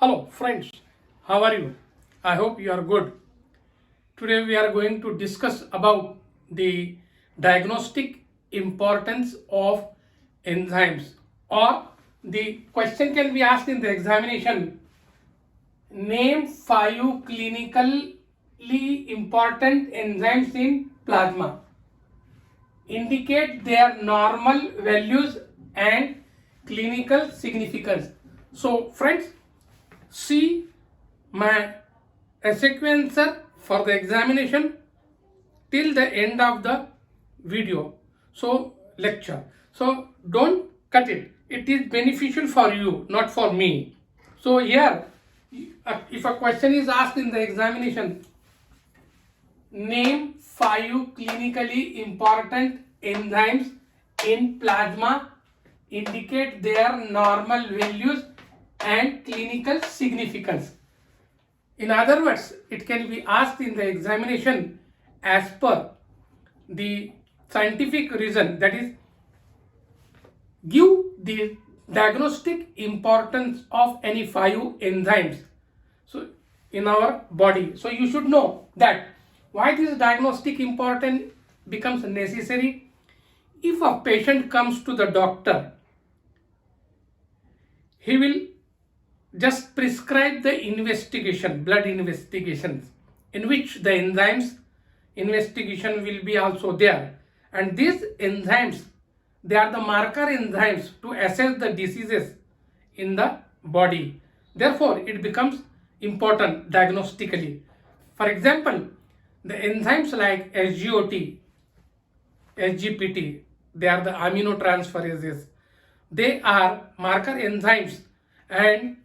Hello friends, how are you? I hope you are good. Today we are going to discuss about the diagnostic importance of enzymes, or the question can be asked in the examination: name 5 clinically important enzymes in plasma. Indicate their normal values and clinical significance. So friends, see my sequencer for the examination till the end of the video, so lecture. So don't cut it, it is beneficial for you, not for me. So here, if a question is asked in the examination, name 5 clinically important enzymes in plasma, indicate their normal values and clinical significance. In other words, it can be asked in the examination as per the scientific reason, that is, give the diagnostic importance of any 5 enzymes so in our body. So you should know that why this diagnostic important becomes necessary. If a patient comes to the doctor, he will just prescribe the investigation, blood investigations, in which the enzymes investigation will be also there. And these enzymes, they are the marker enzymes to assess the diseases in the body. Therefore, it becomes important diagnostically. For example, the enzymes like SGOT, SGPT, they are the aminotransferases. They are marker enzymes, and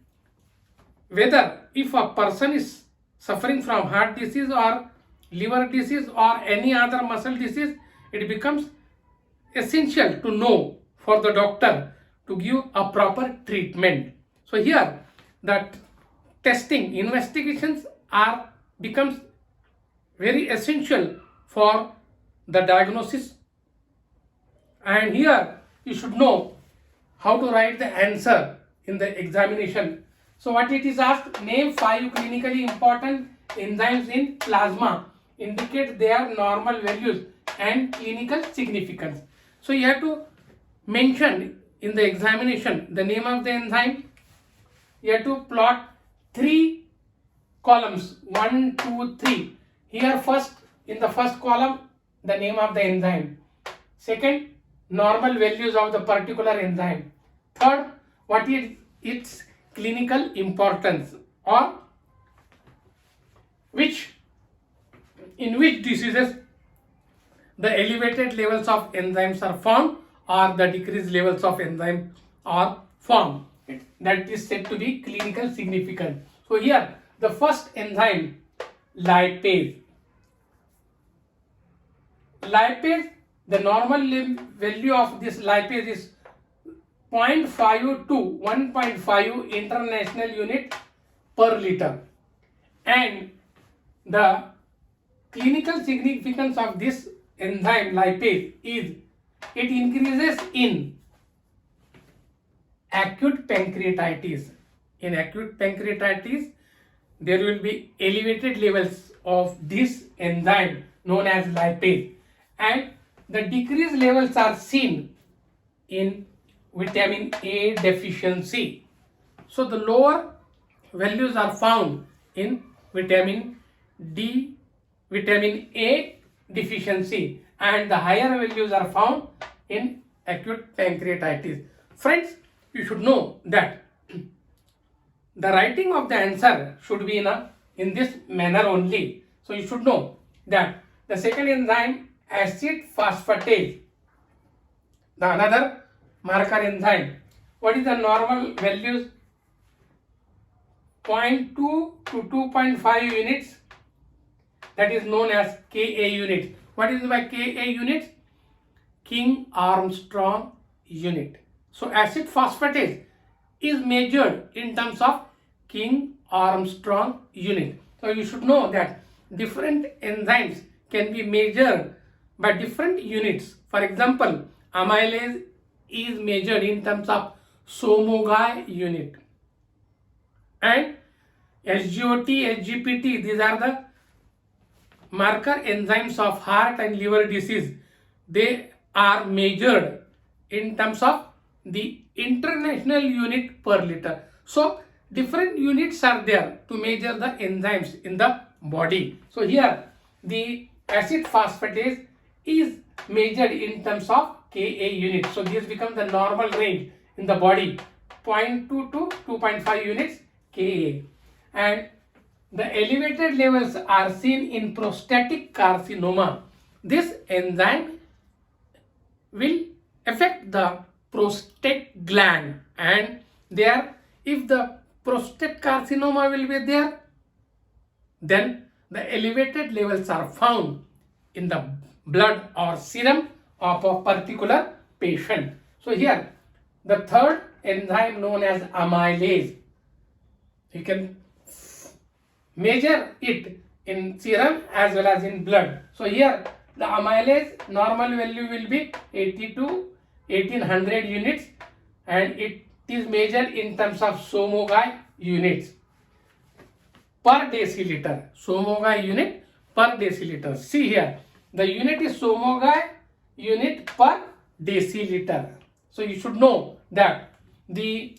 whether if a person is suffering from heart disease or liver disease or any other muscle disease, it becomes essential to know for the doctor to give a proper treatment. So here, that testing investigations are becomes very essential for the diagnosis. And here you should know how to write the answer in the examination. So what it is asked, name 5 clinically important enzymes in plasma, indicate their normal values and clinical significance. So you have to mention in the examination the name of the enzyme. You have to plot 3 columns, 1, 2, 3. Here first, in the first column, the name of the enzyme. Second, normal values of the particular enzyme. Third, what is its clinical importance, or in which diseases the elevated levels of enzymes are found or the decreased levels of enzymes are found. That is said to be clinical significant. So here, the first enzyme, lipase. Lipase, the normal value of this lipase is 0.5 to 1.5 international unit per liter, and the clinical significance of this enzyme lipase is it increases in acute pancreatitis. In acute pancreatitis, there will be elevated levels of this enzyme known as lipase, and the decreased levels are seen in vitamin A deficiency. So the lower values are found in vitamin D, vitamin A deficiency, and the higher values are found in acute pancreatitis. Friends, you should know that the writing of the answer should be in this manner only. So you should know that the second enzyme, acid phosphatase, the another marker enzyme. What is the normal values? 0.2 to 2.5 units. That is known as Ka unit. What is by Ka units? King Armstrong unit. So acid phosphatase is measured in terms of King Armstrong unit. So you should know that different enzymes can be measured by different units. For example, amylase is measured in terms of Somogai unit, and SGOT, SGPT, these are the marker enzymes of heart and liver disease. They are measured in terms of the international unit per liter. So different units are there to measure the enzymes in the body. So here the acid phosphatase is measured in terms of Ka units. So this becomes the normal range in the body, 0.2 to 2.5 units Ka. And the elevated levels are seen in prostatic carcinoma. This enzyme will affect the prostate gland, and there, if the prostate carcinoma will be there, then the elevated levels are found in the blood or serum of a particular patient. So here the third enzyme known as amylase, you can measure it in serum as well as in blood. So here the amylase normal value will be 80 to 1800 units, and it is measured in terms of Somogai units per deciliter. Somogai unit per deciliter. See here, the unit is Somogai unit per deciliter. So you should know that the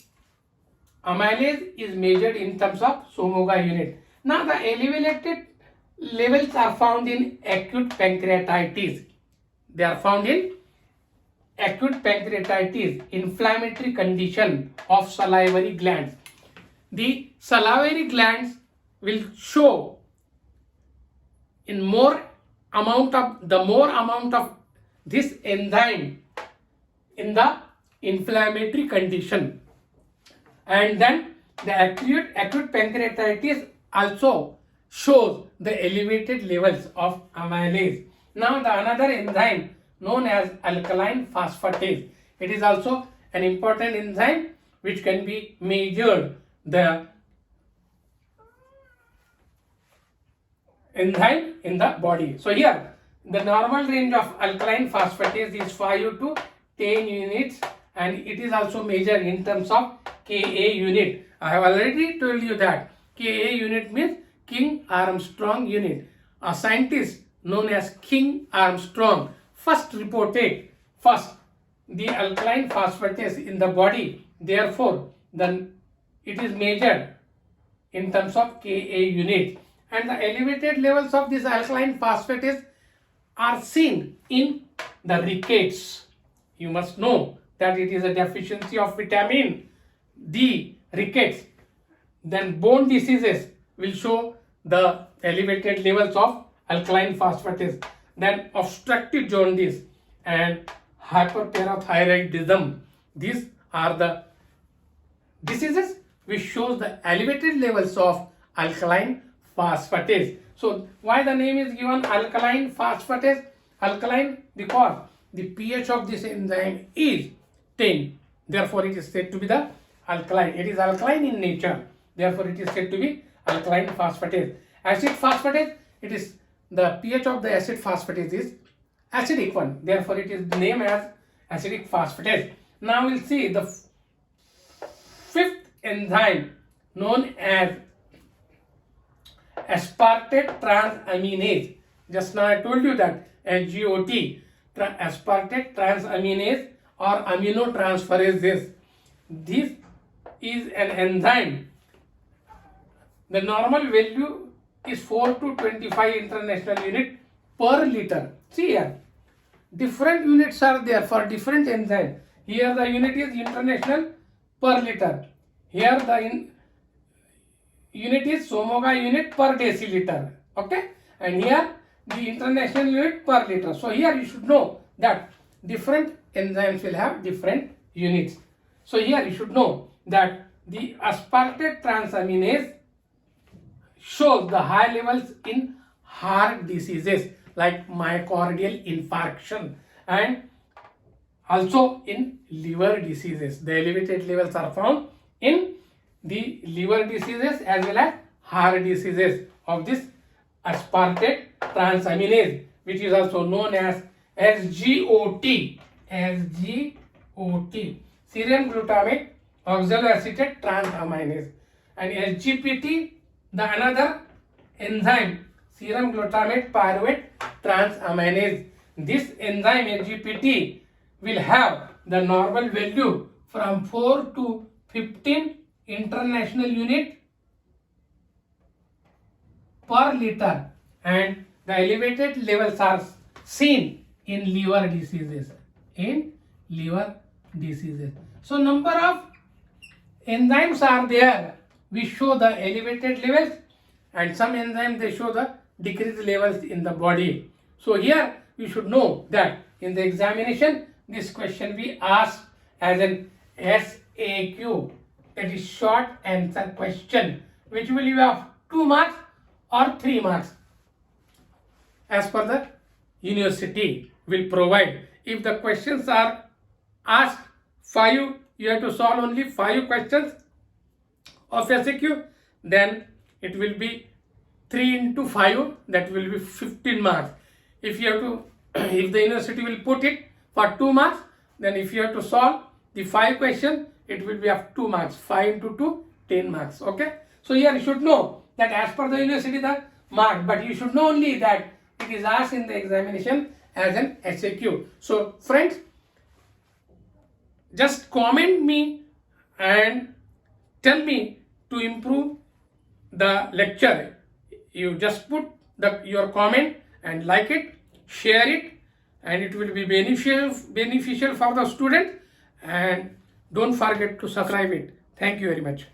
amylase is measured in terms of Somogai unit. Now the elevated levels are found in acute pancreatitis. They are found in acute pancreatitis, inflammatory condition of salivary glands. The salivary glands will show in more amount of this enzyme in the inflammatory condition, and then the acute pancreatitis also shows the elevated levels of amylase. Now the another enzyme known as alkaline phosphatase, it is also an important enzyme which can be measured, the enzyme in the body. So here the normal range of alkaline phosphatase is 5 to 10 units, and it is also measured in terms of Ka unit. I have already told you that Ka unit means King Armstrong unit. A scientist known as King Armstrong first reported the alkaline phosphatase in the body. Therefore, then it is measured in terms of Ka unit. And the elevated levels of this alkaline phosphatase are seen in the rickets. You must know that it is a deficiency of vitamin D, rickets. Then bone diseases will show the elevated levels of alkaline phosphatase. Then obstructive jaundice and hyperparathyroidism. These are the diseases which shows the elevated levels of alkaline phosphatase. So why the name is given alkaline phosphatase? Alkaline because the pH of this enzyme is 10. Therefore it is said to be the alkaline. It is alkaline in nature. Therefore it is said to be alkaline phosphatase. Acid phosphatase, it is the pH of the acid phosphatase is acidic one. Therefore it is named as acidic phosphatase. Now we'll see the fifth enzyme known as aspartate transaminase. Just now I told you that SGOT, aspartate transaminase or aminotransferase. This is an enzyme. The normal value is 4 to 25 international unit per liter. See here, different units are there for different enzymes. Here the unit is international per liter. Here the unit is Somogai unit per deciliter. Okay, and here the international unit per liter. So here you should know that different enzymes will have different units. So here you should know that the aspartate transaminase shows the high levels in heart diseases like myocardial infarction and also in liver diseases. The elevated levels are found in the liver diseases as well as heart diseases of this aspartate transaminase, which is also known as SGOT. SGOT, serum glutamic oxaloacetate transaminase. and SGPT, the another enzyme, serum glutamate pyruvate transaminase. This enzyme SGPT will have the normal value from 4 to 15 international unit per liter, and the elevated levels are seen in liver diseases. So number of enzymes are there. We show the elevated levels, and some enzymes they show the decreased levels in the body. So here we should know that in the examination this question we ask as an SAQ, that is short answer question, which will be of 2 marks or 3 marks as per the university will provide. If the questions are asked 5, you have to solve only 5 questions of SAQ, then it will be 3 into 5, that will be 15 marks. If you have to, if the university will put it for 2 marks, then if you have to solve the 5 questions, it will be of 2 marks. 5 into 2, 10 marks. Okay. So here you should know that as per the university the mark, but you should know only that it is asked in the examination as an SAQ. So friends, just comment me and tell me to improve the lecture. You just put your comment and like it, share it, and it will be beneficial for the student, and don't forget to subscribe it. Thank you very much.